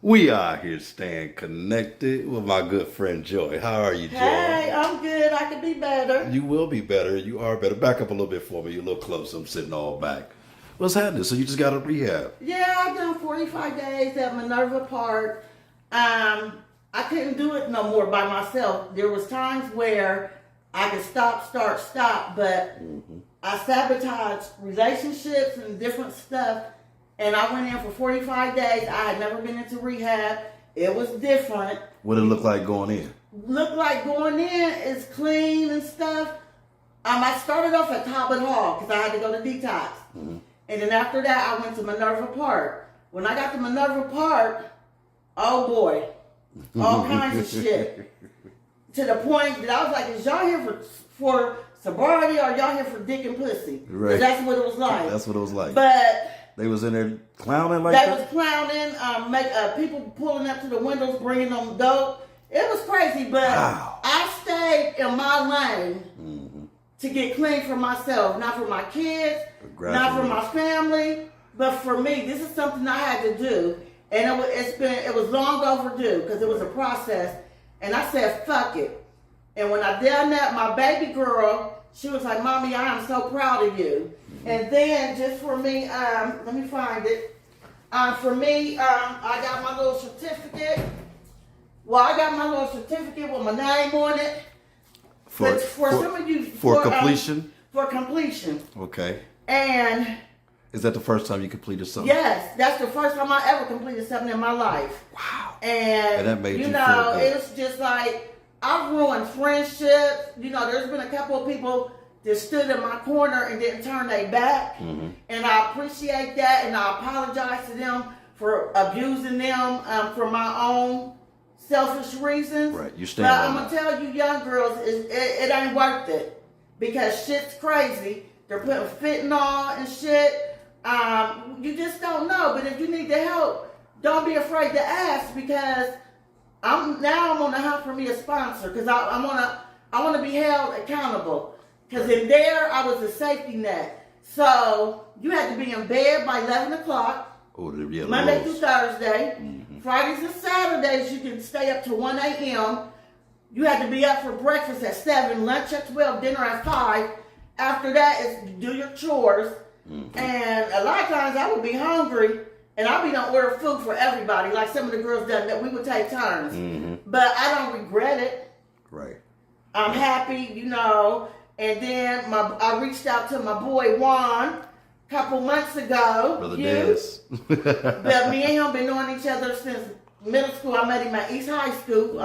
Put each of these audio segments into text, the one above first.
We are here staying connected with my good friend Joy. How are you, Joy? Hey, I'm good. I could be better. You will be better. You are better. Back up a little bit for me. You're a little close. I'm sitting all back. What's happening? So you just got a rehab? Yeah, I've done 45 days at Minerva Park. I couldn't do it no more by myself. There was times where I could stop, start, stop, but I sabotaged relationships and different stuff. And I went in for 45 days. I had never been into rehab. It was different. What did it look like going in? Looked like going in is clean and stuff. I started off at Talbot Hall because I had to go to detox. And then after that, I went to Minerva Park. When I got to Minerva Park, oh boy, all kinds of shit. To the point that I was like, is y'all here for sobriety or y'all here for dick and pussy? Right. That's what it was like. That's what it was like. But they was in there clowning like they that? was clowning, people pulling up to the windows, bringing them dope. It was crazy, but Wow. I stayed in my lane to get clean for myself, not for my kids, not for my family, but for me. This is something I had to do, and it was long overdue because it was a process. And I said, fuck it. And when I done that, my baby girl, she was like, Mommy, I am so proud of you. And then just for me, let me find it. For me, I got my little certificate. Well, I got my little certificate with my name on it. For some of you. For completion? For completion. Okay. And is that the first time you completed something? yes, that's the first time I ever completed something in my life. Wow. And that made you feel good. It's just like, I've ruined friendships. There's been a couple of people that stood in my corner and didn't turn their back. And I appreciate that, and I apologize to them for abusing them for my own selfish reasons. Right, you stand But on I'm that. going to tell you young girls, it ain't worth it. Because shit's crazy. They're putting fentanyl and shit. You just don't know. But if you need the help, don't be afraid to ask, because I'm on the hunt for me a sponsor, because I want to be held accountable. Because in there, I was a safety net. So you had to be in bed by 11 o'clock, Monday through Thursday. Fridays and Saturdays, you can stay up to 1 a.m. You had to be up for breakfast at 7, lunch at 12, dinner at 5. After that is do your chores. And a lot of times I would be hungry, and I'd be done order food for everybody, like some of the girls done, that we would take turns. But I don't regret it. Right. I'm happy, And then I reached out to my boy Juan a couple months ago. Brother Dez. But me and him been knowing each other since middle school. I met him at East High School,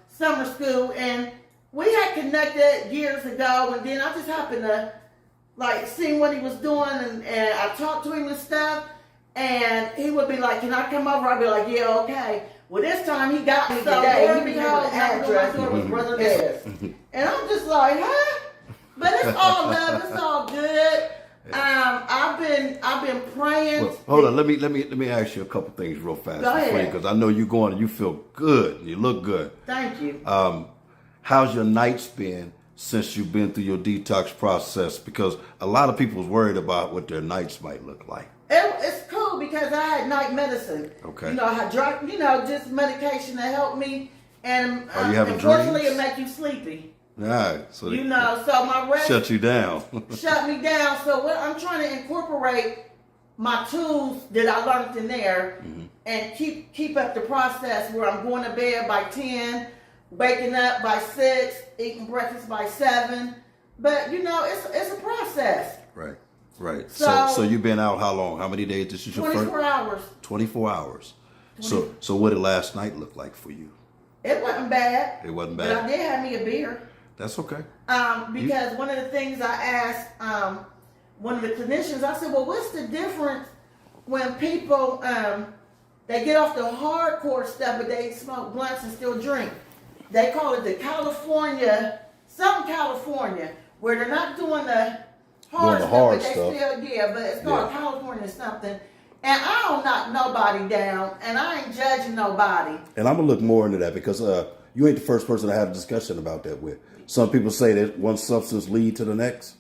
summer school, and we had connected years ago. And then I just happened to see what he was doing, and I talked to him and stuff. And he would be like, "Can I come over?" I'd be like, "Yeah, okay." Well, this time he got me today. He be able to address with Brother Dez, and I'm just like, "Huh?" But it's all love. It's all good. I've been praying. Well, hold on. Let me ask you a couple things real fast. Go ahead. Because I know you're going and you feel good. You look good. Thank you. How's your nights been since you've been through your detox process? Because a lot of people's worried about what their nights might look like. It's cool because I had night medicine. Okay. I had drug, just medication that helped me. And Are you having unfortunately, dreams? it make you sleepy. All right. So So my rest shut you down. shut me down. So what I'm trying to incorporate my tools that I learned in there and keep up the process where I'm going to bed by 10, waking up by 6, eating breakfast by 7. But it's a process. Right. Right. So So you've been out how long? How many days? This is your 24 hours. 24 hours. So what did last night look like for you? It wasn't bad. It wasn't But bad. I did have me a beer. That's okay. Because one of the things I asked one of the clinicians, I said, well, what's the difference when people, they get off the hardcore stuff, but they smoke blunts and still drink? They call it the California, where they're not doing the hard stuff, but they still, but it's called California something. And I don't knock nobody down, and I ain't judging nobody. And I'm going to look more into that because you ain't the first person to have a discussion about that with. Some people say that one substance lead to the next.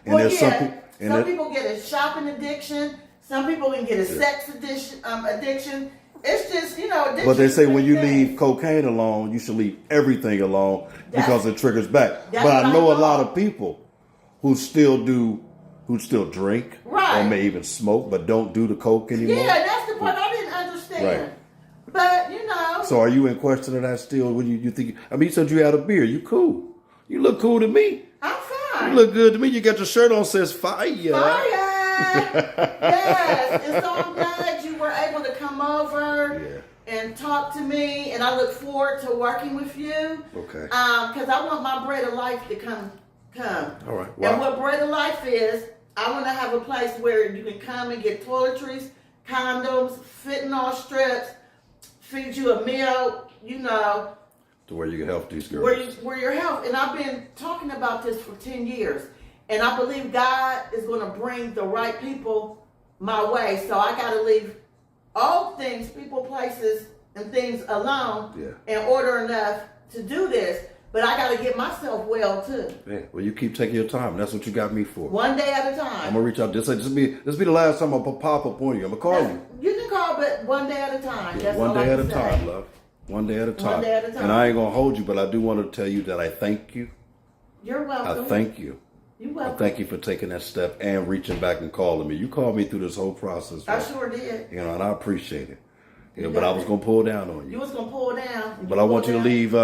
And Well, there's yeah, some people get a shopping addiction. Some people can get a sex addiction. It's just, you know. But they say when you leave cocaine alone, you should leave everything alone because it triggers back. But I know a lot of people who still drink, right, or may even smoke, but don't do the coke anymore. Yeah, that's the part I didn't understand. Right. But, you know. So are you in question of that still? When you think, I mean, you said you had a beer. You cool. You look cool to me. I'm fine. You look good to me. You got your shirt on, says fire. Fire. Yes. And so I'm glad you were able to come over and talk to me. And I look forward to working with you. Okay. Because I want my bread of life to come. All right. Wow. And what bread of life is, I want to have a place where you can come and get toiletries, condoms, fentanyl strips, feed you a meal, you know. To where you can help these girls. Where your health. And I've been talking about this for 10 years. And I believe God is going to bring the right people my way. So I got to leave all things, people, places, and things alone in order enough to do this. But I got to get myself well, too. Yeah. Well, you keep taking your time. That's what you got me for. One day at a time. I'm going to reach out. This be the last time I'll pop up on you. I'm going to call you. You can call, but one day at a time. Yeah, one day at a time, love. One day at a time. One day at a time. And I ain't going to hold you, but I do want to tell you that I thank you. You're welcome. I thank you. You're welcome. I thank you for taking that step and reaching back and calling me. You called me through this whole process. I right? sure did. You know, and I appreciate it. You know, but I was going to pull down on you. You was going to pull down. But I want you to leave...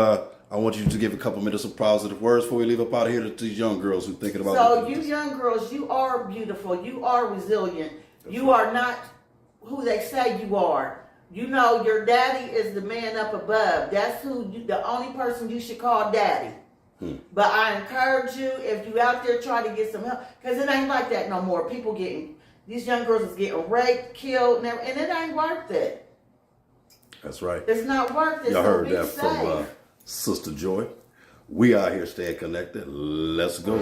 I want you to give a couple minutes of positive words before we leave up out of here to these young girls who are thinking about. So you young girls, you are beautiful. You are resilient. You are not who they say you are. You know, your daddy is the man up above. That's the only person you should call daddy. But I encourage you, if you out there try to get some help, because it ain't like that no more. These young girls is getting raped, killed, and it ain't worth it. That's right. It's not worth it. Y'all so heard be that safe. from Sister Joy. We out here staying connected. Let's go.